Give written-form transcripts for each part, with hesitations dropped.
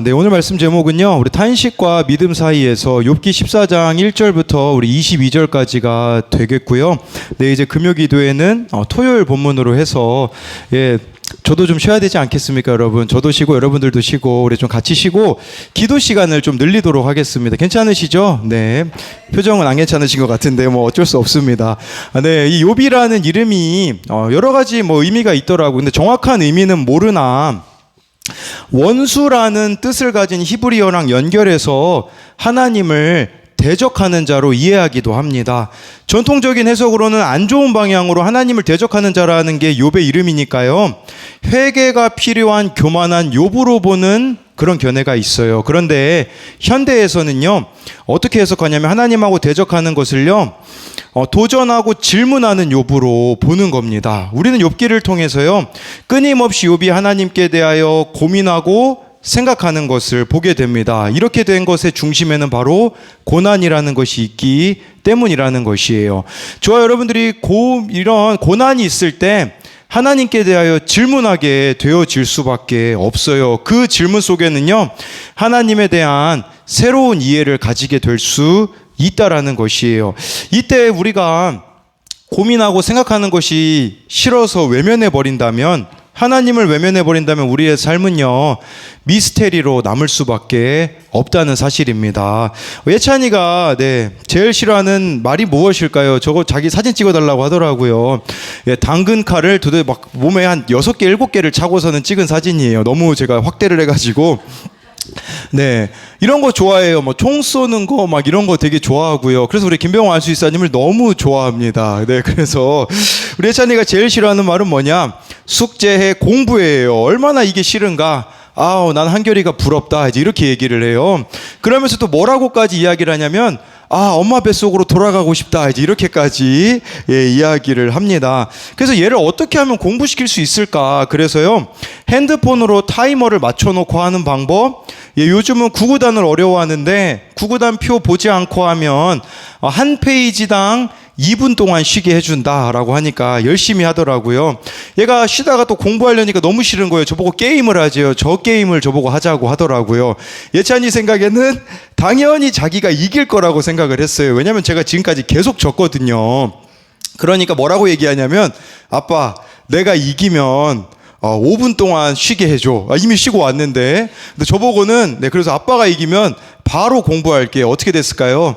네, 오늘 말씀 제목은요. 우리 탄식과 믿음 사이에서 욥기 14장 1절부터 우리 22절까지가 되겠고요. 네, 이제 금요 기도회는 토요일 본문으로 해서 저도 좀 쉬어야 되지 않겠습니까, 여러분? 저도 쉬고 여러분들도 쉬고 우리 좀 같이 쉬고 기도 시간을 좀 늘리도록 하겠습니다. 괜찮으시죠? 네. 표정은 안 괜찮으신 것 같은데 뭐 어쩔 수 없습니다. 네, 이 욥이라는 이름이 여러 가지 뭐 의미가 있더라고요. 근데 정확한 의미는 모르나 원수라는 뜻을 가진 히브리어랑 연결해서 하나님을 대적하는 자로 이해하기도 합니다. 전통적인 해석으로는 안 좋은 방향으로 하나님을 대적하는 자라는 게 욥의 이름이니까요. 회개가 필요한 교만한 욥으로 보는 그런 견해가 있어요. 그런데 현대에서는요, 어떻게 해석하냐면 하나님하고 대적하는 것을요, 도전하고 질문하는 욥으로 보는 겁니다. 우리는 욥기를 통해서요, 끊임없이 욥이 하나님께 대하여 고민하고 생각하는 것을 보게 됩니다. 이렇게 된 것의 중심에는 바로 고난이라는 것이 있기 때문이라는 것이에요. 저와 여러분들이 이런 고난이 있을 때 하나님께 대하여 질문하게 되어질 수밖에 없어요. 그 질문 속에는요, 하나님에 대한 새로운 이해를 가지게 될 수 있다라는 것이에요. 이때 우리가 고민하고 생각하는 것이 싫어서 외면해 버린다면, 하나님을 외면해 버린다면 우리의 삶은요, 미스테리로 남을 수밖에 없다는 사실입니다. 예찬이가 제일 싫어하는 말이 무엇일까요? 저거 자기 사진 찍어달라고 하더라고요. 당근 칼을 도대체 막 몸에 한 6개, 7개를 차고서는 찍은 사진이에요. 너무 제가 확대를 해가지고. 네, 이런 거 좋아해요. 뭐 총 쏘는 거 막 이런 거 되게 좋아하고요. 그래서 우리 김병호 안수집사님을 너무 좋아합니다. 네, 그래서 우리 예찬이가 제일 싫어하는 말은 뭐냐? 숙제해, 공부해요. 얼마나 이게 싫은가? 난 한결이가 부럽다. 이제 이렇게 얘기를 해요. 그러면서 또 뭐라고까지 이야기를 하냐면, 엄마 뱃속으로 돌아가고 싶다. 이제 이렇게까지 이야기를 합니다. 그래서 얘를 어떻게 하면 공부시킬 수 있을까? 그래서요, 핸드폰으로 타이머를 맞춰놓고 하는 방법. 요즘은 구구단을 어려워하는데 구구단 표 보지 않고 하면 한 페이지당 2분 동안 쉬게 해준다라고 하니까 열심히 하더라고요. 얘가 쉬다가 또 공부하려니까 너무 싫은 거예요. 저보고 게임을 하죠. 저 게임을 저보고 하자고 하더라고요. 예찬이 생각에는 당연히 자기가 이길 거라고 생각을 했어요. 왜냐하면 제가 지금까지 계속 졌거든요. 그러니까 뭐라고 얘기하냐면, 아빠, 내가 이기면 5분 동안 쉬게 해줘. 이미 쉬고 왔는데. 근데 저보고는, 그래서 아빠가 이기면 바로 공부할게. 어떻게 됐을까요?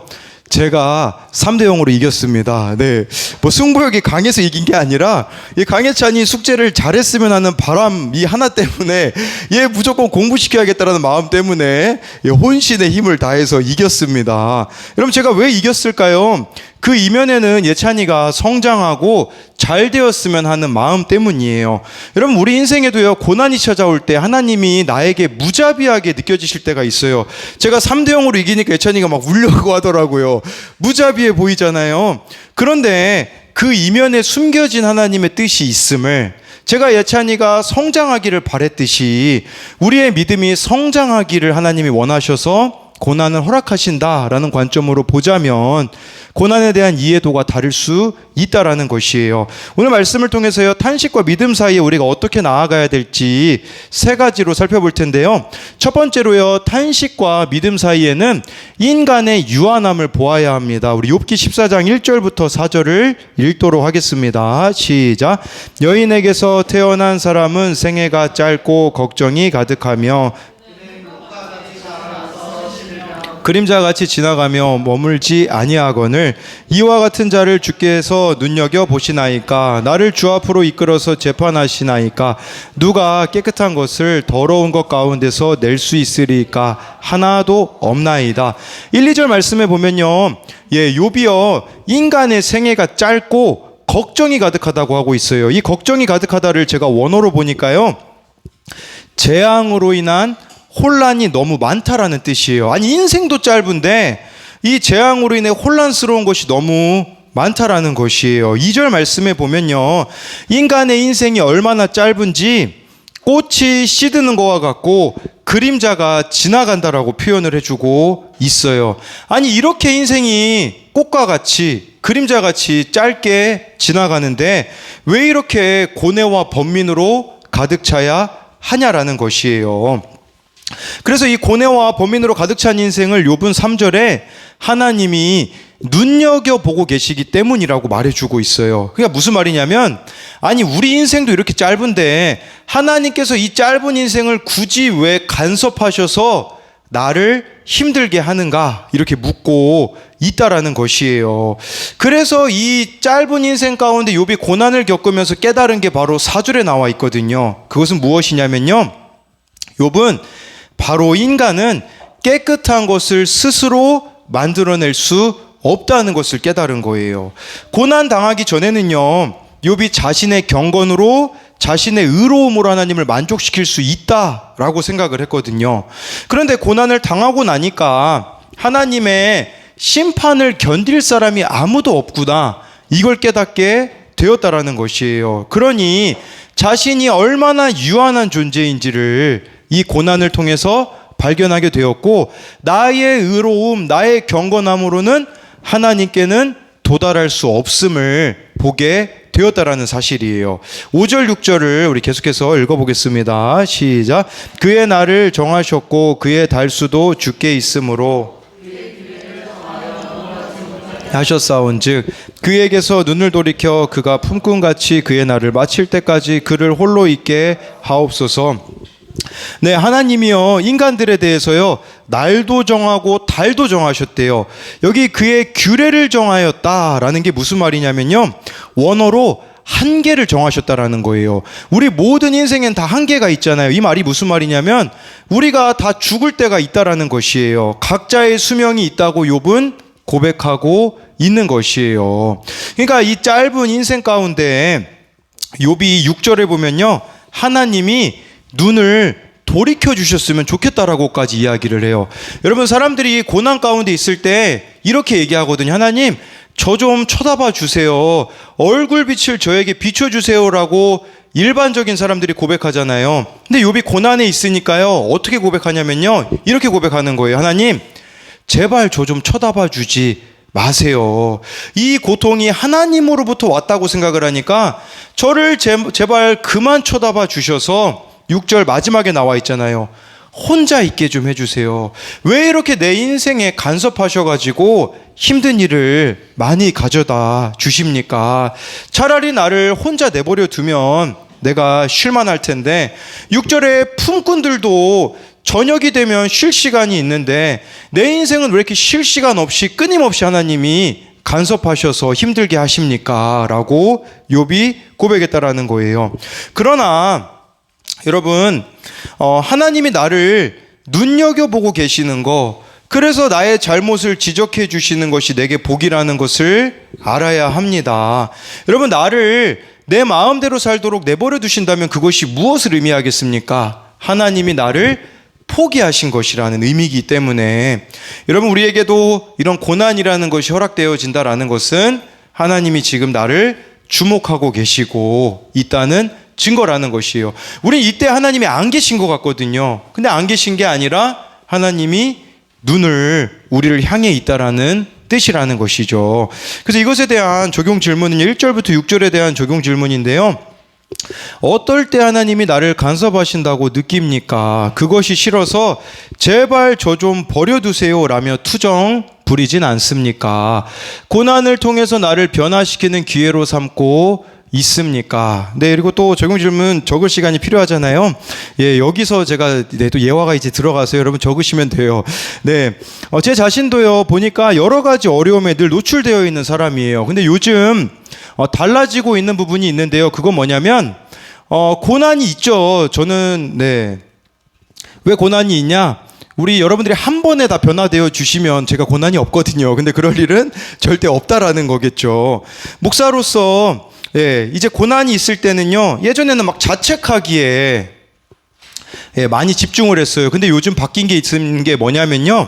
제가 3대0으로 이겼습니다. 네. 뭐 승부욕이 강해서 이긴 게 아니라, 이 강혜찬이 숙제를 잘했으면 하는 바람 이 하나 때문에 얘 무조건 공부시켜야겠다라는 마음 때문에 혼신의 힘을 다해서 이겼습니다. 여러분, 제가 왜 이겼을까요? 그 이면에는 예찬이가 성장하고 잘 되었으면 하는 마음 때문이에요. 여러분, 우리 인생에도요, 고난이 찾아올 때 하나님이 나에게 무자비하게 느껴지실 때가 있어요. 제가 3대0으로 이기니까 예찬이가 막 울려고 하더라고요. 무자비해 보이잖아요. 그런데 그 이면에 숨겨진 하나님의 뜻이 있음을, 제가 예찬이가 성장하기를 바랬듯이 우리의 믿음이 성장하기를 하나님이 원하셔서 고난을 허락하신다라는 관점으로 보자면 고난에 대한 이해도가 다를 수 있다라는 것이에요. 오늘 말씀을 통해서요, 탄식과 믿음 사이에 우리가 어떻게 나아가야 될지 3가지로 살펴볼 텐데요. 첫 번째로요, 탄식과 믿음 사이에는 인간의 유한함을 보아야 합니다. 우리 욥기 14장 1절부터 4절을 읽도록 하겠습니다. 시작. 여인에게서 태어난 사람은 생애가 짧고 걱정이 가득하며 그림자같이 지나가며 머물지 아니하거늘 이와 같은 자를 주께서 눈여겨 보시나이까? 나를 주 앞으로 이끌어서 재판하시나이까? 누가 깨끗한 것을 더러운 것 가운데서 낼 수 있으리까? 하나도 없나이다. 1, 2절 말씀에 보면요, 욥이요, 인간의 생애가 짧고 걱정이 가득하다고 하고 있어요. 이 걱정이 가득하다를 제가 원어로 보니까요, 재앙으로 인한 혼란이 너무 많다라는 뜻이에요. 아니, 인생도 짧은데 이 재앙으로 인해 혼란스러운 것이 너무 많다라는 것이에요. 2절 말씀에 보면요, 인간의 인생이 얼마나 짧은지 꽃이 시드는 것과 같고 그림자가 지나간다라고 표현을 해주고 있어요. 아니, 이렇게 인생이 꽃과 같이 그림자같이 짧게 지나가는데 왜 이렇게 고뇌와 번민으로 가득 차야 하냐라는 것이에요. 그래서 이 고뇌와 범인으로 가득 찬 인생을 욥은 3절에 하나님이 눈여겨보고 계시기 때문이라고 말해주고 있어요. 그러니까 무슨 말이냐면, 아니 우리 인생도 이렇게 짧은데 하나님께서 이 짧은 인생을 굳이 왜 간섭하셔서 나를 힘들게 하는가, 이렇게 묻고 있다라는 것이에요. 그래서 이 짧은 인생 가운데 욥이 고난을 겪으면서 깨달은 게 바로 4절에 나와 있거든요. 그것은 무엇이냐면요, 욥은 바로 인간은 깨끗한 것을 스스로 만들어낼 수 없다는 것을 깨달은 거예요. 고난 당하기 전에는요, 욥이 자신의 경건으로, 자신의 의로움으로 하나님을 만족시킬 수 있다라고 생각을 했거든요. 그런데 고난을 당하고 나니까 하나님의 심판을 견딜 사람이 아무도 없구나, 이걸 깨닫게 되었다라는 것이에요. 그러니 자신이 얼마나 유한한 존재인지를 이 고난을 통해서 발견하게 되었고, 나의 의로움, 나의 경건함으로는 하나님께는 도달할 수 없음을 보게 되었다라는 사실이에요. 5절 6절을 우리 계속해서 읽어보겠습니다. 시작. 그의 날을 정하셨고 그의 달수도 주께 있으므로 하셨사온즉 그에게서 눈을 돌이켜 그가 품꾼같이 그의 날을 마칠 때까지 그를 홀로 있게 하옵소서. 네, 하나님이요 인간들에 대해서요 날도 정하고 달도 정하셨대요. 여기 그의 규례를 정하였다라는 게 무슨 말이냐면요, 원어로 한계를 정하셨다라는 거예요. 우리 모든 인생엔 다 한계가 있잖아요. 이 말이 무슨 말이냐면 우리가 다 죽을 때가 있다라는 것이에요. 각자의 수명이 있다고 욥은 고백하고 있는 것이에요. 그러니까 이 짧은 인생 가운데 욥이 6절에 보면요, 하나님이 눈을 돌이켜 주셨으면 좋겠다라고까지 이야기를 해요. 여러분, 사람들이 고난 가운데 있을 때 이렇게 얘기하거든요. 하나님, 저 좀 쳐다봐 주세요. 얼굴빛을 저에게 비춰주세요라고 일반적인 사람들이 고백하잖아요. 근데 욥이 고난에 있으니까요, 어떻게 고백하냐면요, 이렇게 고백하는 거예요. 하나님, 제발 저 좀 쳐다봐 주지 마세요. 이 고통이 하나님으로부터 왔다고 생각을 하니까 저를 제발 그만 쳐다봐 주셔서 6절 마지막에 나와 있잖아요. 혼자 있게 좀 해주세요. 왜 이렇게 내 인생에 간섭하셔가지고 힘든 일을 많이 가져다 주십니까? 차라리 나를 혼자 내버려 두면 내가 쉴만할 텐데, 6절에 품꾼들도 저녁이 되면 쉴 시간이 있는데 내 인생은 왜 이렇게 쉴 시간 없이 끊임없이 하나님이 간섭하셔서 힘들게 하십니까? 라고 욥이 고백했다라는 거예요. 그러나 여러분, 하나님이 나를 눈여겨보고 계시는 거, 그래서 나의 잘못을 지적해 주시는 것이 내게 복이라는 것을 알아야 합니다. 여러분, 나를 내 마음대로 살도록 내버려 두신다면 그것이 무엇을 의미하겠습니까? 하나님이 나를 포기하신 것이라는 의미이기 때문에, 여러분, 우리에게도 이런 고난이라는 것이 허락되어진다라는 것은 하나님이 지금 나를 주목하고 계시고 있다는 증거라는 것이에요. 우리 이때 하나님이 안 계신 것 같거든요. 근데 안 계신 게 아니라 하나님이 눈을 우리를 향해 있다라는 뜻이라는 것이죠. 그래서 이것에 대한 적용 질문은 1절부터 6절에 대한 적용 질문인데요. 어떨 때 하나님이 나를 간섭하신다고 느낍니까? 그것이 싫어서 제발 저 좀 버려두세요 라며 투정 부리진 않습니까? 고난을 통해서 나를 변화시키는 기회로 삼고 있습니까? 네, 그리고 또 적용 질문 적을 시간이 필요하잖아요. 예, 여기서 제가 또 예화가 이제 들어가서 여러분 적으시면 돼요. 네, 제 자신도요 보니까 여러 가지 어려움에 늘 노출되어 있는 사람이에요. 근데 요즘 달라지고 있는 부분이 있는데요. 그건 뭐냐면 고난이 있죠. 저는 왜 고난이 있냐? 우리 여러분들이 한 번에 다 변화되어 주시면 제가 고난이 없거든요. 근데 그럴 일은 절대 없다라는 거겠죠. 목사로서 이제 고난이 있을 때는요, 예전에는 막 자책하기에 많이 집중을 했어요. 근데 요즘 바뀐 게 있는 게 뭐냐면요,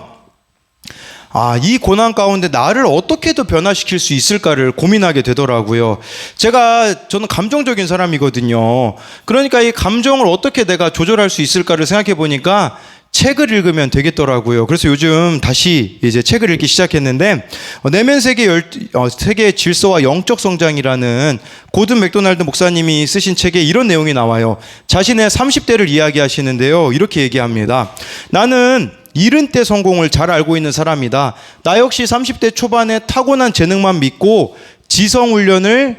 이 고난 가운데 나를 어떻게 더 변화시킬 수 있을까를 고민하게 되더라고요. 저는 감정적인 사람이거든요. 그러니까 이 감정을 어떻게 내가 조절할 수 있을까를 생각해 보니까 책을 읽으면 되겠더라고요. 그래서 요즘 다시 이제 책을 읽기 시작했는데 내면 세계의 질서와 영적 성장이라는 고든 맥도날드 목사님이 쓰신 책에 이런 내용이 나와요. 자신의 30대를 이야기하시는데요. 이렇게 얘기합니다. 나는 이른 때 성공을 잘 알고 있는 사람이다. 나 역시 30대 초반에 타고난 재능만 믿고 지성 훈련을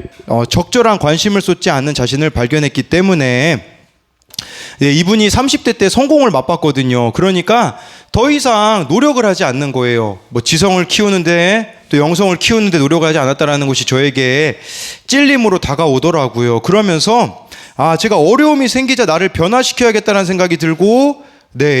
적절한 관심을 쏟지 않는 자신을 발견했기 때문에 이분이 30대 때 성공을 맛봤거든요. 그러니까 더 이상 노력을 하지 않는 거예요. 뭐 지성을 키우는데 또 영성을 키우는데 노력하지 않았다라는 것이 저에게 찔림으로 다가오더라고요. 그러면서 제가 어려움이 생기자 나를 변화시켜야겠다는 생각이 들고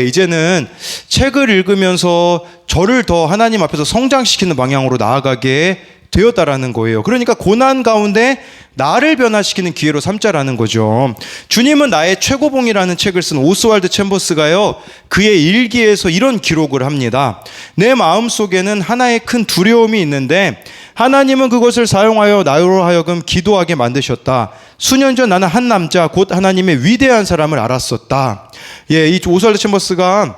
이제는 책을 읽으면서 저를 더 하나님 앞에서 성장시키는 방향으로 나아가게 되었다라는 거예요. 그러니까 고난 가운데 나를 변화시키는 기회로 삼자라는 거죠. 주님은 나의 최고봉이라는 책을 쓴 오스왈드 챔버스가요, 그의 일기에서 이런 기록을 합니다. 내 마음속에는 하나의 큰 두려움이 있는데 하나님은 그것을 사용하여 나로 하여금 기도하게 만드셨다. 수년 전 나는 한 남자 곧 하나님의 위대한 사람을 알았었다. 이 오스왈드 챔버스가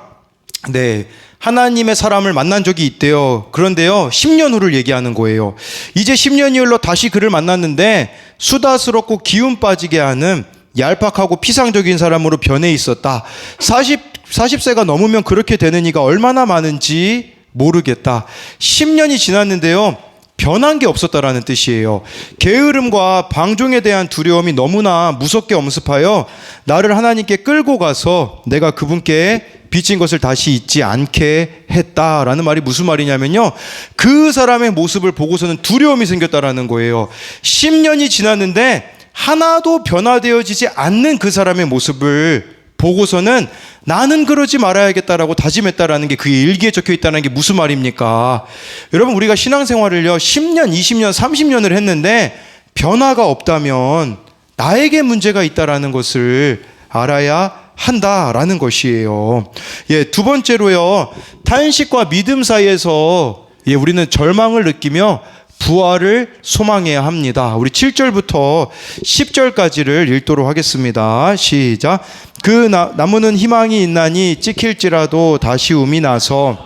하나님의 사람을 만난 적이 있대요. 그런데요, 10년 후를 얘기하는 거예요. 이제 10년이 흘러 다시 그를 만났는데 수다스럽고 기운 빠지게 하는 얄팍하고 피상적인 사람으로 변해 있었다. 40세가 넘으면 그렇게 되는 이가 얼마나 많은지 모르겠다. 10년이 지났는데요, 변한 게 없었다라는 뜻이에요. 게으름과 방종에 대한 두려움이 너무나 무섭게 엄습하여 나를 하나님께 끌고 가서 내가 그분께 빚진 것을 다시 잊지 않게 했다라는 말이 무슨 말이냐면요, 그 사람의 모습을 보고서는 두려움이 생겼다라는 거예요. 10년이 지났는데 하나도 변화되어지지 않는 그 사람의 모습을 보고서는 나는 그러지 말아야겠다라고 다짐했다라는 게 그의 일기에 적혀 있다는 게 무슨 말입니까? 여러분, 우리가 신앙생활을요 10년, 20년, 30년을 했는데 변화가 없다면 나에게 문제가 있다라는 것을 알아야 한다라는 것이에요. 두 번째로요, 탄식과 믿음 사이에서 우리는 절망을 느끼며 부활을 소망해야 합니다. 우리 7절부터 10절까지를 읽도록 하겠습니다. 시작. 그 나무는 희망이 있나니 찍힐지라도 다시 움이 나서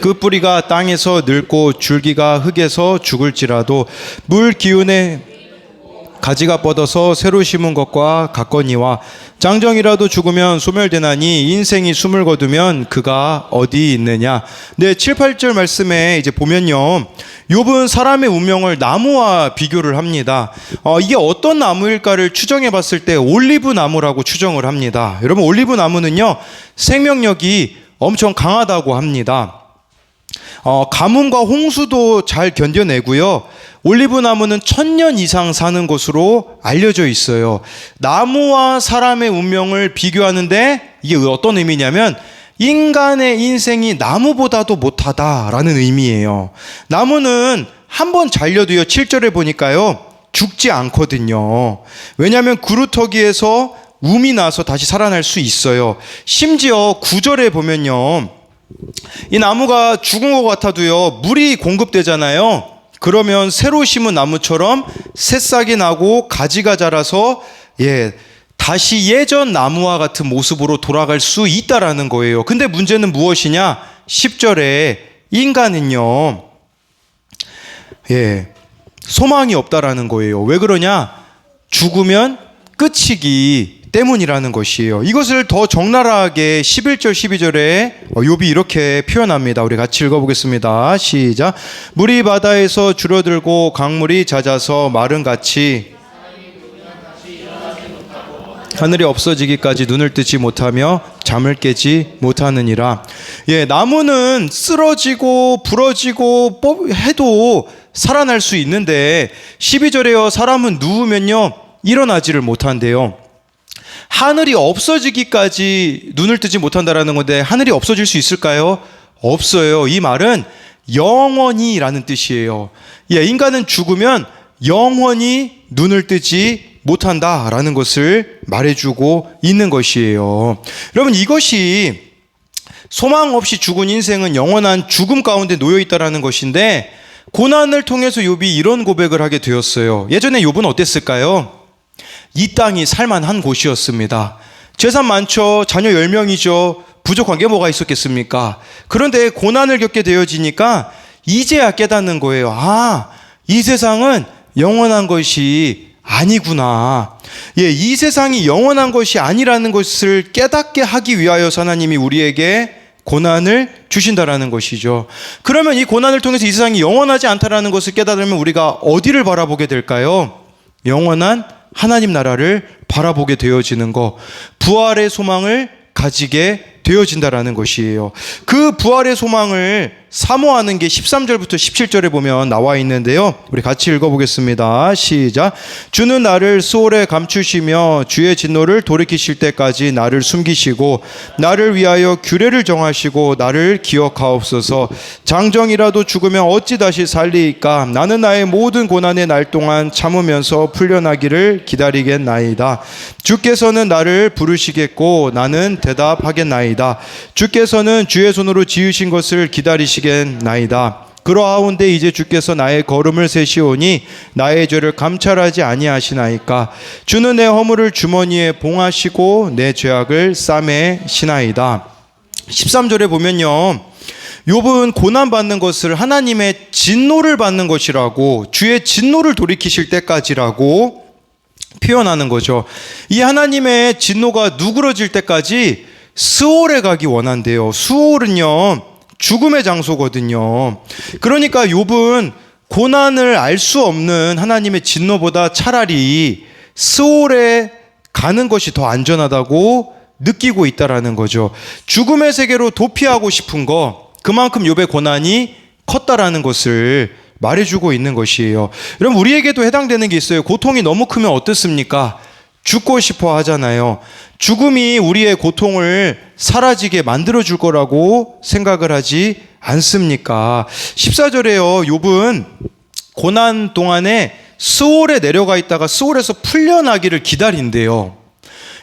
그 뿌리가 땅에서 늙고 줄기가 흙에서 죽을지라도 물 기운에 가지가 뻗어서 새로 심은 것과 같거니와 장정이라도 죽으면 소멸되나니 인생이 숨을 거두면 그가 어디 있느냐. 7, 8절 말씀에 이제 보면요, 욥은 사람의 운명을 나무와 비교를 합니다. 이게 어떤 나무일까를 추정해 봤을 때 올리브 나무라고 추정을 합니다. 여러분, 올리브 나무는요 생명력이 엄청 강하다고 합니다. 가뭄과 홍수도 잘 견뎌내고요, 올리브 나무는 1000년 이상 사는 것으로 알려져 있어요. 나무와 사람의 운명을 비교하는데 이게 어떤 의미냐면 인간의 인생이 나무보다도 못하다라는 의미예요. 나무는 한번 잘려도요, 7절에 보니까요 죽지 않거든요. 왜냐하면 구루터기에서 움이 나서 다시 살아날 수 있어요. 심지어 9절에 보면요, 이 나무가 죽은 것 같아도요 물이 공급되잖아요. 그러면 새로 심은 나무처럼 새싹이 나고 가지가 자라서 다시 예전 나무와 같은 모습으로 돌아갈 수 있다라는 거예요. 근데 문제는 무엇이냐? 10절에 인간은요 소망이 없다라는 거예요. 왜 그러냐? 죽으면 끝이기 때문이라는 것이에요. 이것을 더 적나라하게 11절 12절에 욥이 이렇게 표현합니다. 우리 같이 읽어보겠습니다. 시작. 물이 바다에서 줄어들고 강물이 잦아서 마른같이 하늘이 없어지기까지 눈을 뜨지 못하며 잠을 깨지 못하느니라. 나무는 쓰러지고 부러지고 해도 살아날 수 있는데 12절에요, 사람은 누우면요 일어나지를 못한대요. 하늘이 없어지기까지 눈을 뜨지 못한다라는 건데 하늘이 없어질 수 있을까요? 없어요. 이 말은 영원히라는 뜻이에요. 인간은 죽으면 영원히 눈을 뜨지 못한다라는 것을 말해주고 있는 것이에요. 여러분, 이것이 소망 없이 죽은 인생은 영원한 죽음 가운데 놓여 있다라는 것인데, 고난을 통해서 욥이 이런 고백을 하게 되었어요. 예전에 욥은 어땠을까요? 이 땅이 살만한 곳이었습니다. 재산 많죠. 자녀 10명이죠. 부족한 게 뭐가 있었겠습니까? 그런데 고난을 겪게 되어지니까 이제야 깨닫는 거예요. 아, 이 세상은 영원한 것이 아니구나. 예, 이 세상이 영원한 것이 아니라는 것을 깨닫게 하기 위하여 하나님이 우리에게 고난을 주신다라는 것이죠. 그러면 이 고난을 통해서 이 세상이 영원하지 않다라는 것을 깨달으면 우리가 어디를 바라보게 될까요? 영원한 하나님 나라를 바라보게 되어지는 것, 부활의 소망을 가지게 되어진다라는 것이에요. 그 부활의 소망을 사모하는 게 13절부터 17절에 보면 나와 있는데요. 우리 같이 읽어보겠습니다. 시작. 주는 나를 수월에 감추시며 주의 진노를 돌이키실 때까지 나를 숨기시고 나를 위하여 규례를 정하시고 나를 기억하옵소서. 장정이라도 죽으면 어찌 다시 살리이까. 나는 나의 모든 고난의 날 동안 참으면서 풀려나기를 기다리겠나이다. 주께서는 나를 부르시겠고 나는 대답하겠나이다. 주께서는 주의 손으로 지으신 것을 기다리시겠나이다. 그러하온데 이제 주께서 나의 걸음을 세시오니 나의 죄를 감찰하지 아니하시나이까. 주는 내 허물을 주머니에 봉하시고 내 죄악을 싸매시나이다. 13절에 보면요, 욥은 고난받는 것을 하나님의 진노를 받는 것이라고, 주의 진노를 돌이키실 때까지라고 표현하는 거죠. 이 하나님의 진노가 누그러질 때까지 스올에 가기 원한대요. 수올은요, 죽음의 장소거든요. 그러니까 욥은 고난을 알 수 없는 하나님의 진노보다 차라리 스올에 가는 것이 더 안전하다고 느끼고 있다라는 거죠. 죽음의 세계로 도피하고 싶은 거, 그만큼 욥의 고난이 컸다라는 것을 말해주고 있는 것이에요. 여러분, 우리에게도 해당되는 게 있어요. 고통이 너무 크면 어떻습니까? 죽고 싶어 하잖아요. 죽음이 우리의 고통을 사라지게 만들어줄 거라고 생각을 하지 않습니까? 14절에요. 욥은 고난 동안에 스올에 내려가 있다가 스올에서 풀려나기를 기다린대요.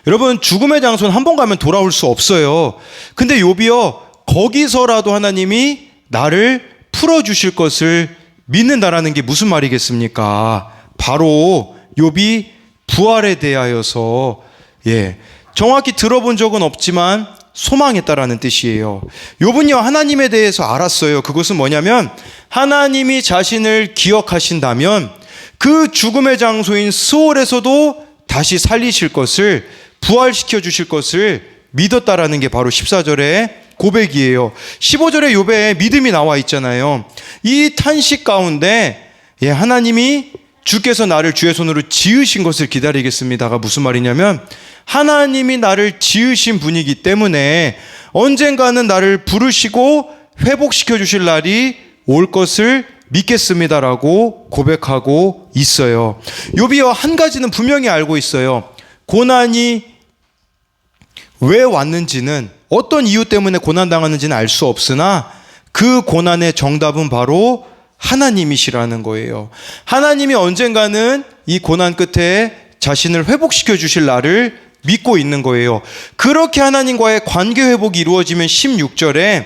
여러분, 죽음의 장소는 한 번 가면 돌아올 수 없어요. 근데 욥이요, 거기서라도 하나님이 나를 풀어주실 것을 믿는다라는 게 무슨 말이겠습니까? 바로 욥이 부활에 대하여서, 정확히 들어본 적은 없지만 소망했다라는 뜻이에요. 욥은요, 하나님에 대해서 알았어요. 그것은 뭐냐면 하나님이 자신을 기억하신다면 그 죽음의 장소인 스올에서도 다시 살리실 것을, 부활시켜 주실 것을 믿었다라는 게 바로 14절의 고백이에요. 15절에 욥의 믿음이 나와 있잖아요. 이 탄식 가운데 하나님이 주께서 나를 주의 손으로 지으신 것을 기다리겠습니다가 무슨 말이냐면, 하나님이 나를 지으신 분이기 때문에 언젠가는 나를 부르시고 회복시켜 주실 날이 올 것을 믿겠습니다라고 고백하고 있어요. 욥이요, 한 가지는 분명히 알고 있어요. 고난이 왜 왔는지는, 어떤 이유 때문에 고난당하는지는 알 수 없으나 그 고난의 정답은 바로 하나님이시라는 거예요. 하나님이 언젠가는 이 고난 끝에 자신을 회복시켜 주실 날을 믿고 있는 거예요. 그렇게 하나님과의 관계 회복이 이루어지면 16절에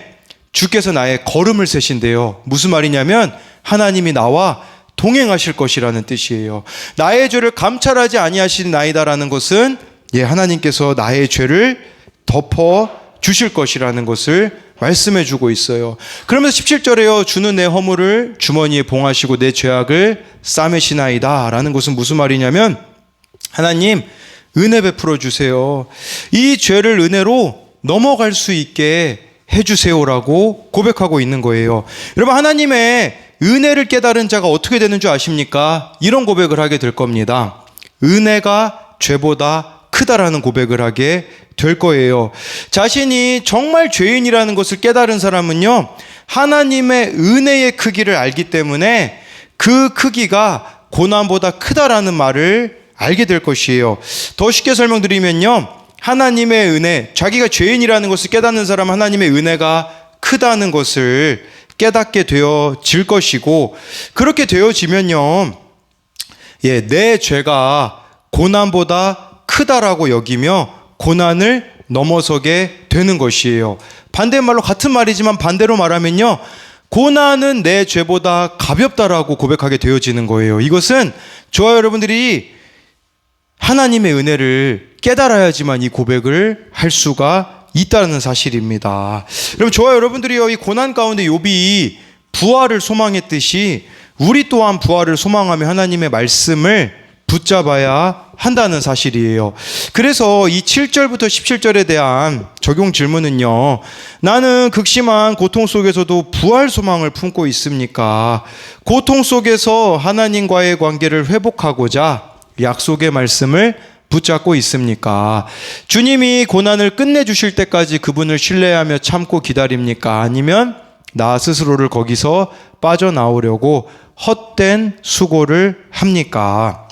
주께서 나의 걸음을 세신대요. 무슨 말이냐면 하나님이 나와 동행하실 것이라는 뜻이에요. 나의 죄를 감찰하지 아니하시나이다라는 것은 하나님께서 나의 죄를 덮어 주실 것이라는 것을 말씀해 주고 있어요. 그러면서 17절에요. 주는 내 허물을 주머니에 봉하시고 내 죄악을 싸매시나이다 라는 것은 무슨 말이냐면, 하나님 은혜 베풀어 주세요. 이 죄를 은혜로 넘어갈 수 있게 해주세요라고 고백하고 있는 거예요. 여러분, 하나님의 은혜를 깨달은 자가 어떻게 되는 줄 아십니까? 이런 고백을 하게 될 겁니다. 은혜가 죄보다 크다라는 고백을 하게 될 거예요. 자신이 정말 죄인이라는 것을 깨달은 사람은요, 하나님의 은혜의 크기를 알기 때문에 그 크기가 고난보다 크다라는 말을 알게 될 것이에요. 더 쉽게 설명드리면요, 하나님의 은혜, 자기가 죄인이라는 것을 깨닫는 사람은 하나님의 은혜가 크다는 것을 깨닫게 되어질 것이고, 그렇게 되어지면요, 내 죄가 고난보다 크다라고 여기며 고난을 넘어서게 되는 것이에요. 반대말로, 같은 말이지만 반대로 말하면요, 고난은 내 죄보다 가볍다라고 고백하게 되어지는 거예요. 이것은 저와 여러분들이 하나님의 은혜를 깨달아야지만 이 고백을 할 수가 있다는 사실입니다. 여러분, 저와 여러분들이요, 이 고난 가운데 욥이 부활을 소망했듯이 우리 또한 부활을 소망하며 하나님의 말씀을 붙잡아야 한다는 사실이에요. 그래서 이 7절부터 17절에 대한 적용 질문은요, 나는 극심한 고통 속에서도 부활 소망을 품고 있습니까? 고통 속에서 하나님과의 관계를 회복하고자 약속의 말씀을 붙잡고 있습니까? 주님이 고난을 끝내주실 때까지 그분을 신뢰하며 참고 기다립니까? 아니면 나 스스로를 거기서 빠져나오려고 헛된 수고를 합니까?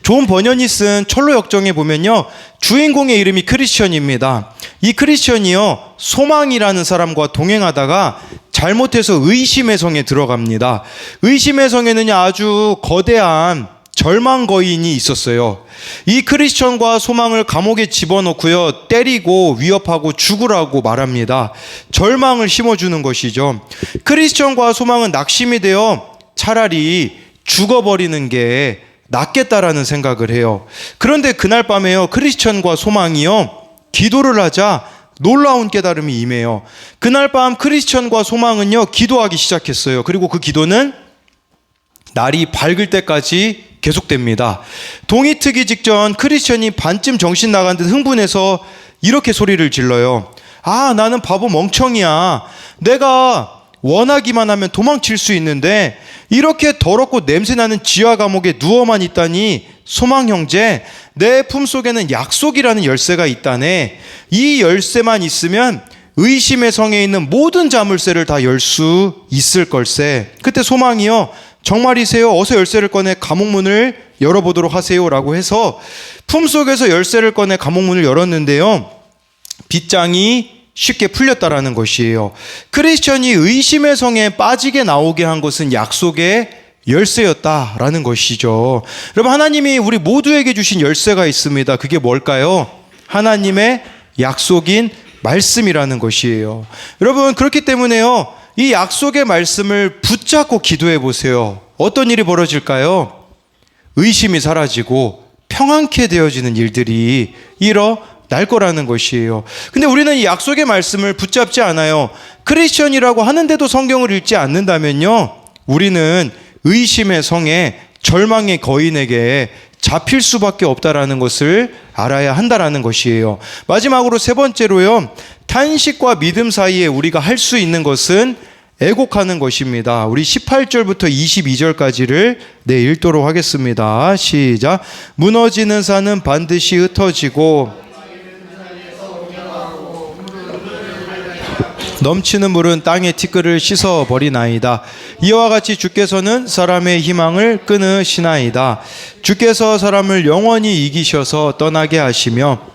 존 버년이 쓴 철로 역정에 보면요, 주인공의 이름이 크리스천입니다. 이 크리스천이요, 소망이라는 사람과 동행하다가 잘못해서 의심의 성에 들어갑니다. 의심의 성에는 아주 거대한 절망 거인이 있었어요. 이 크리스천과 소망을 감옥에 집어넣고요, 때리고 위협하고 죽으라고 말합니다. 절망을 심어주는 것이죠. 크리스천과 소망은 낙심이 되어 차라리 죽어버리는 게 낫겠다라는 생각을 해요. 그런데 그날 밤에요, 크리스천과 소망이요, 기도를 하자 놀라운 깨달음이 임해요. 그날 밤 크리스천과 소망은요, 기도하기 시작했어요. 그리고 그 기도는 날이 밝을 때까지 계속됩니다. 동이 트기 직전 크리스천이 반쯤 정신 나간 듯 흥분해서 이렇게 소리를 질러요. 아, 나는 바보 멍청이야. 내가 원하기만 하면 도망칠 수 있는데 이렇게 더럽고 냄새나는 지하 감옥에 누워만 있다니, 소망 형제, 내 품속에는 약속이라는 열쇠가 있다네. 이 열쇠만 있으면 의심의 성에 있는 모든 자물쇠를 다 열 수 있을 걸세. 그때 소망이요, 정말이세요? 어서 열쇠를 꺼내 감옥문을 열어보도록 하세요 라고 해서 품속에서 열쇠를 꺼내 감옥문을 열었는데요, 빗장이 쉽게 풀렸다라는 것이에요. 크리스천이 의심의 성에 빠지게 나오게 한 것은 약속의 열쇠였다라는 것이죠. 여러분, 하나님이 우리 모두에게 주신 열쇠가 있습니다. 그게 뭘까요? 하나님의 약속인 말씀이라는 것이에요. 여러분, 그렇기 때문에요, 이 약속의 말씀을 붙잡고 기도해 보세요. 어떤 일이 벌어질까요? 의심이 사라지고 평안케 되어지는 일들이 일어날 거라는 것이에요. 근데 우리는 이 약속의 말씀을 붙잡지 않아요. 크리스천이라고 하는데도 성경을 읽지 않는다면요, 우리는 의심의 성에, 절망의 거인에게 잡힐 수밖에 없다라는 것을 알아야 한다라는 것이에요. 마지막으로 세 번째로요, 탄식과 믿음 사이에 우리가 할 수 있는 것은 애곡하는 것입니다. 우리 18절부터 22절까지를 읽도록 하겠습니다. 시작. 무너지는 산은 반드시 흩어지고 넘치는 물은 땅의 티끌을 씻어버리나이다. 이와 같이 주께서는 사람의 희망을 끊으시나이다. 주께서 사람을 영원히 이기셔서 떠나게 하시며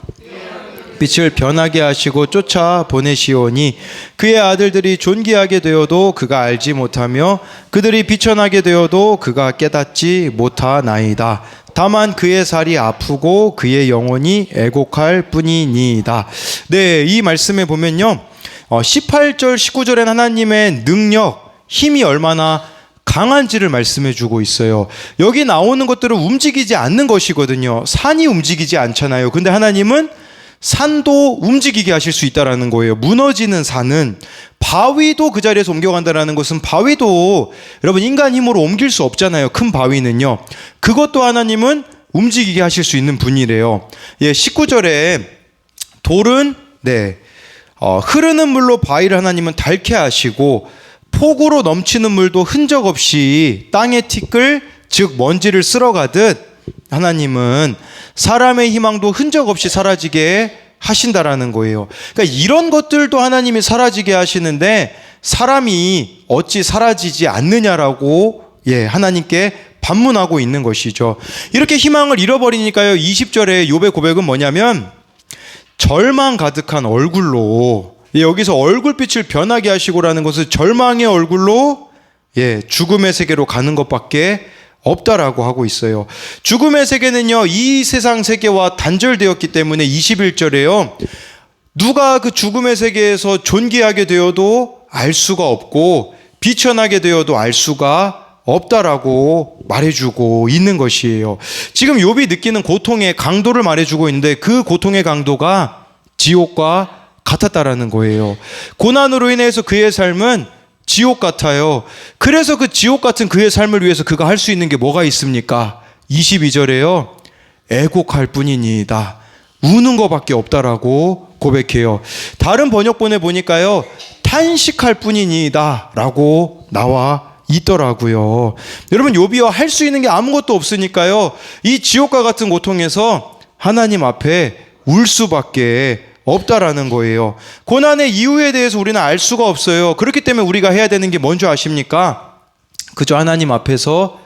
빛을 변하게 하시고 쫓아 보내시오니 그의 아들들이 존귀하게 되어도 그가 알지 못하며 그들이 비천하게 되어도 그가 깨닫지 못하나이다. 다만 그의 살이 아프고 그의 영혼이 애곡할 뿐이니이다. 네, 이 말씀에 보면요, 18절 19절엔 하나님의 능력, 힘이 얼마나 강한지를 말씀해 주고 있어요. 여기 나오는 것들은 움직이지 않는 것이거든요. 산이 움직이지 않잖아요. 근데 하나님은 산도 움직이게 하실 수 있다라는 거예요. 무너지는 산은, 바위도 그 자리에서 옮겨간다라는 것은, 바위도 여러분 인간 힘으로 옮길 수 없잖아요. 큰 바위는요. 그것도 하나님은 움직이게 하실 수 있는 분이래요. 19절에 돌은 흐르는 물로 바위를 하나님은 닳게 하시고 폭우로 넘치는 물도 흔적 없이 땅의 티끌, 즉 먼지를 쓸어가듯 하나님은 사람의 희망도 흔적 없이 사라지게 하신다라는 거예요. 그러니까 이런 것들도 하나님이 사라지게 하시는데 사람이 어찌 사라지지 않느냐라고 하나님께 반문하고 있는 것이죠. 이렇게 희망을 잃어버리니까요, 20절에 욥의 고백은 뭐냐면 절망 가득한 얼굴로, 여기서 얼굴빛을 변하게 하시고라는 것은 절망의 얼굴로 죽음의 세계로 가는 것밖에 없다라고 하고 있어요. 죽음의 세계는요, 이 세상 세계와 단절되었기 때문에 21절에요, 누가 그 죽음의 세계에서 존귀하게 되어도 알 수가 없고 비천하게 되어도 알 수가 없다라고 말해주고 있는 것이에요. 지금 욥이 느끼는 고통의 강도를 말해주고 있는데 그 고통의 강도가 지옥과 같았다라는 거예요. 고난으로 인해서 그의 삶은 지옥 같아요. 그래서 그 지옥 같은 그의 삶을 위해서 그가 할 수 있는 게 뭐가 있습니까? 22절에요. 애곡할 뿐이니이다. 우는 것밖에 없다라고 고백해요. 다른 번역본에 보니까요. 탄식할 뿐이니이다 라고 나와 있더라고요. 여러분, 욥이요, 할 수 있는 게 아무것도 없으니까요. 이 지옥과 같은 고통에서 하나님 앞에 울 수밖에 없다라는 거예요. 고난의 이유에 대해서 우리는 알 수가 없어요. 그렇기 때문에 우리가 해야 되는 게 뭔지 아십니까? 그저 하나님 앞에서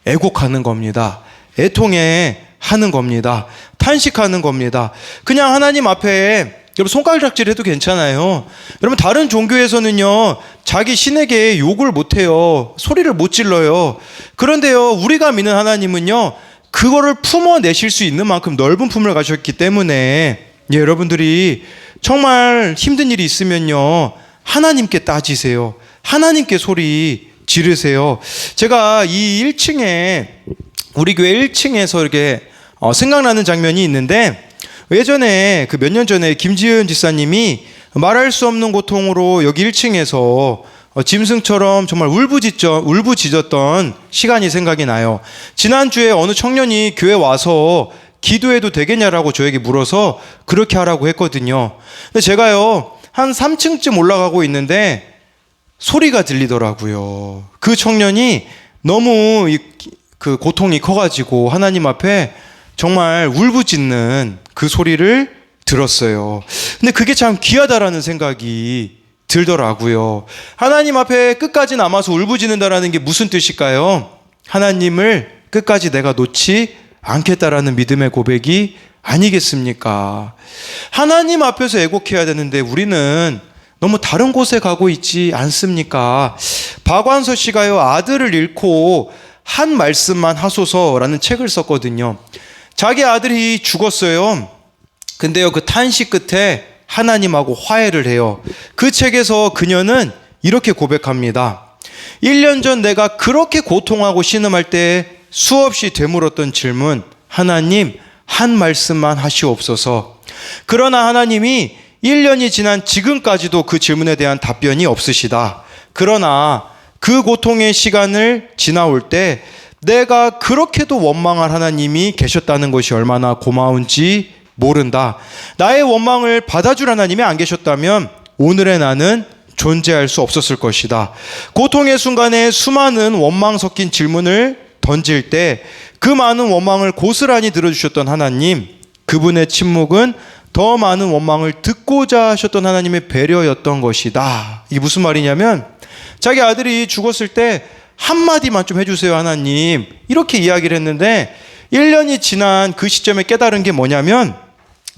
애곡하는 겁니다. 애통해 하는 겁니다. 탄식하는 겁니다. 그냥 하나님 앞에 여러분 손가락질 해도 괜찮아요. 여러분 다른 종교에서는요 자기 신에게 욕을 못해요. 소리를 못 질러요. 그런데요 우리가 믿는 하나님은요 그거를 품어내실 수 있는 만큼 넓은 품을 가졌기 때문에 여러분들이 정말 힘든 일이 있으면요 하나님께 따지세요. 하나님께 소리 지르세요. 제가 이 1층에 우리 교회 1층에서 이렇게 생각나는 장면이 있는데 예전에 그 몇 년 전에 김지은 지사님이 말할 수 없는 고통으로 여기 1층에서 짐승처럼 정말 울부짖었던 시간이 생각이 나요. 지난주에 어느 청년이 교회 와서 기도해도 되겠냐라고 저에게 물어서 그렇게 하라고 했거든요. 근데 제가요 한 3층쯤 올라가고 있는데 소리가 들리더라고요. 그 청년이 너무 그 고통이 커가지고 하나님 앞에 정말 울부짖는 그 소리를 들었어요. 근데 그게 참 귀하다라는 생각이 들더라고요. 하나님 앞에 끝까지 남아서 울부짖는다라는 게 무슨 뜻일까요? 하나님을 끝까지 내가 놓지 않겠다라는 믿음의 고백이 아니겠습니까? 하나님 앞에서 애곡해야 되는데 우리는 너무 다른 곳에 가고 있지 않습니까? 박완서 씨가요 아들을 잃고 한 말씀만 하소서라는 책을 썼거든요. 자기 아들이 죽었어요. 근데요 그 탄식 끝에 하나님하고 화해를 해요. 그 책에서 그녀는 이렇게 고백합니다. 1년 전 내가 그렇게 고통하고 신음할 때 수없이 되물었던 질문, 하나님 한 말씀만 하시옵소서. 그러나 하나님이 1년이 지난 지금까지도 그 질문에 대한 답변이 없으시다. 그러나 그 고통의 시간을 지나올 때 내가 그렇게도 원망할 하나님이 계셨다는 것이 얼마나 고마운지 모른다. 나의 원망을 받아줄 하나님이 안 계셨다면 오늘의 나는 존재할 수 없었을 것이다. 고통의 순간에 수많은 원망 섞인 질문을 던질 때 그 많은 원망을 고스란히 들어주셨던 하나님, 그분의 침묵은 더 많은 원망을 듣고자 하셨던 하나님의 배려였던 것이다. 이게 무슨 말이냐면 자기 아들이 죽었을 때 한마디만 좀 해주세요 하나님 이렇게 이야기를 했는데 1년이 지난 그 시점에 깨달은 게 뭐냐면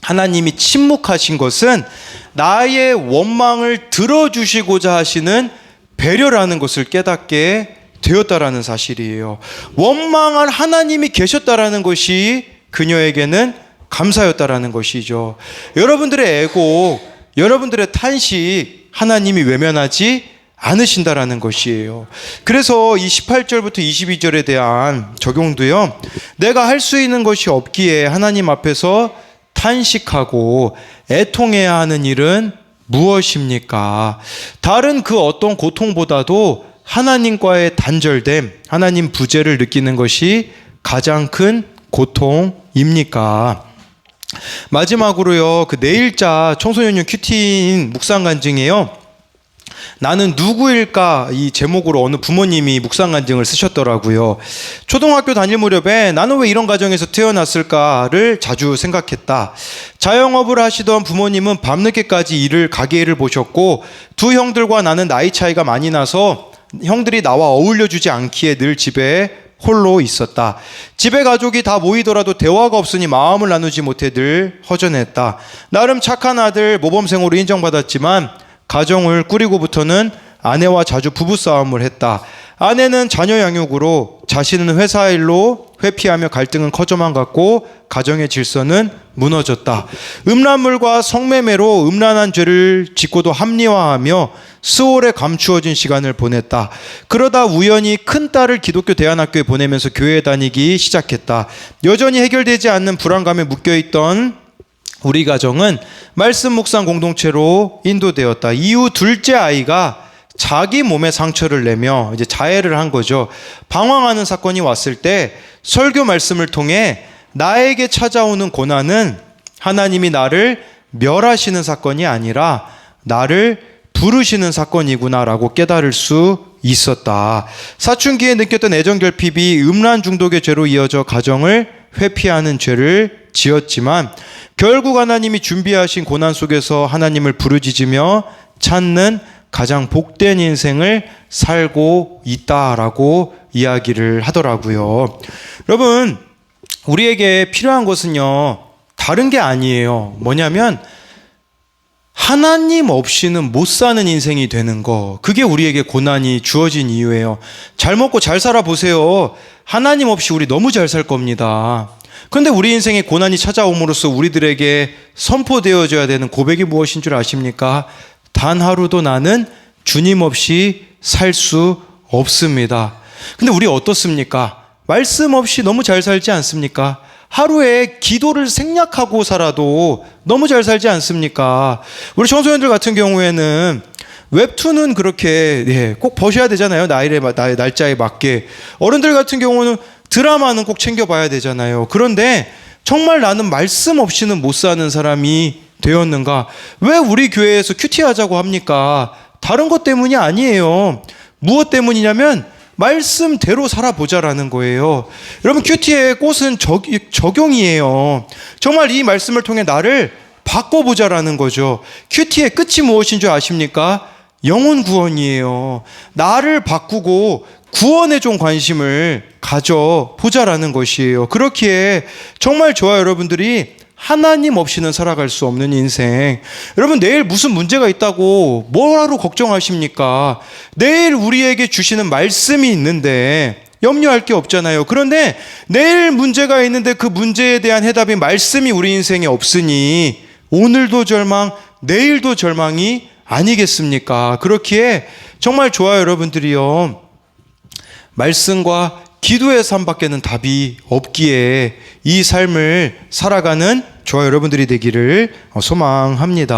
하나님이 침묵하신 것은 나의 원망을 들어주시고자 하시는 배려라는 것을 깨닫게 되었다라는 사실이에요. 원망할 하나님이 계셨다라는 것이 그녀에게는 감사였다라는 것이죠. 여러분들의 애곡, 여러분들의 탄식 하나님이 외면하지 않으신다라는 것이에요. 그래서 이 18절부터 22절에 대한 적용도요. 내가 할 수 있는 것이 없기에 하나님 앞에서 탄식하고 애통해야 하는 일은 무엇입니까? 다른 그 어떤 고통보다도 하나님과의 단절됨, 하나님 부재를 느끼는 것이 가장 큰 고통입니까? 마지막으로요, 그 내일자 청소년용 큐티인 묵상간증이에요. 나는 누구일까? 이 제목으로 어느 부모님이 묵상간증을 쓰셨더라고요. 초등학교 다닐 무렵에 나는 왜 이런 가정에서 태어났을까를 자주 생각했다. 자영업을 하시던 부모님은 밤늦게까지 가게 일을 보셨고 두 형들과 나는 나이 차이가 많이 나서 형들이 나와 어울려주지 않기에 늘 집에 홀로 있었다. 집에 가족이 다 모이더라도 대화가 없으니 마음을 나누지 못해 늘 허전했다. 나름 착한 아들, 모범생으로 인정받았지만 가정을 꾸리고부터는 아내와 자주 부부싸움을 했다. 아내는 자녀 양육으로, 자신은 회사 일로 회피하며 갈등은 커져만 갔고 가정의 질서는 무너졌다. 음란물과 성매매로 음란한 죄를 짓고도 합리화하며 스올에 감추어진 시간을 보냈다. 그러다 우연히 큰딸을 기독교 대안학교에 보내면서 교회에 다니기 시작했다. 여전히 해결되지 않는 불안감에 묶여있던 우리 가정은 말씀 묵상 공동체로 인도되었다. 이후 둘째 아이가 자기 몸에 상처를 내며 이제 자해를 한 거죠. 방황하는 사건이 왔을 때 설교 말씀을 통해 나에게 찾아오는 고난은 하나님이 나를 멸하시는 사건이 아니라 나를 부르시는 사건이구나라고 깨달을 수 있었다. 사춘기에 느꼈던 애정결핍이 음란 중독의 죄로 이어져 가정을 회피하는 죄를 지었지만 결국 하나님이 준비하신 고난 속에서 하나님을 부르짖으며 찾는 가장 복된 인생을 살고 있다라고 이야기를 하더라고요. 여러분, 우리에게 필요한 것은요, 다른 게 아니에요. 뭐냐면 하나님 없이는 못 사는 인생이 되는 거. 그게 우리에게 고난이 주어진 이유예요. 잘 먹고 잘 살아보세요. 하나님 없이 우리 너무 잘 살 겁니다. 그런데 우리 인생에 고난이 찾아옴으로써 우리들에게 선포되어져야 되는 고백이 무엇인 줄 아십니까? 단 하루도 나는 주님 없이 살 수 없습니다. 근데 우리 어떻습니까? 말씀 없이 너무 잘 살지 않습니까? 하루에 기도를 생략하고 살아도 너무 잘 살지 않습니까? 우리 청소년들 같은 경우에는 웹툰은 그렇게 꼭 보셔야 되잖아요. 날짜에 맞게. 어른들 같은 경우는 드라마는 꼭 챙겨봐야 되잖아요. 그런데 정말 나는 말씀 없이는 못 사는 사람이 되었는가? 왜 우리 교회에서 큐티하자고 합니까? 다른 것 때문이 아니에요. 무엇 때문이냐면 말씀대로 살아보자라는 거예요. 여러분, 큐티의 꽃은 적용이에요. 정말 이 말씀을 통해 나를 바꿔보자라는 거죠. 큐티의 끝이 무엇인 줄 아십니까? 영혼 구원이에요. 나를 바꾸고 구원에 좀 관심을 가져보자라는 것이에요. 그렇기에 정말 저와 여러분들이 하나님 없이는 살아갈 수 없는 인생. 여러분, 내일 무슨 문제가 있다고 뭐하러 걱정하십니까? 내일 우리에게 주시는 말씀이 있는데 염려할 게 없잖아요. 그런데 내일 문제가 있는데 그 문제에 대한 해답이 말씀이 우리 인생에 없으니 오늘도 절망, 내일도 절망이 아니겠습니까? 그렇기에 정말 저와 여러분들이요, 말씀과 기도의 삶밖에는 답이 없기에 이 삶을 살아가는 저와 여러분들이 되기를 소망합니다.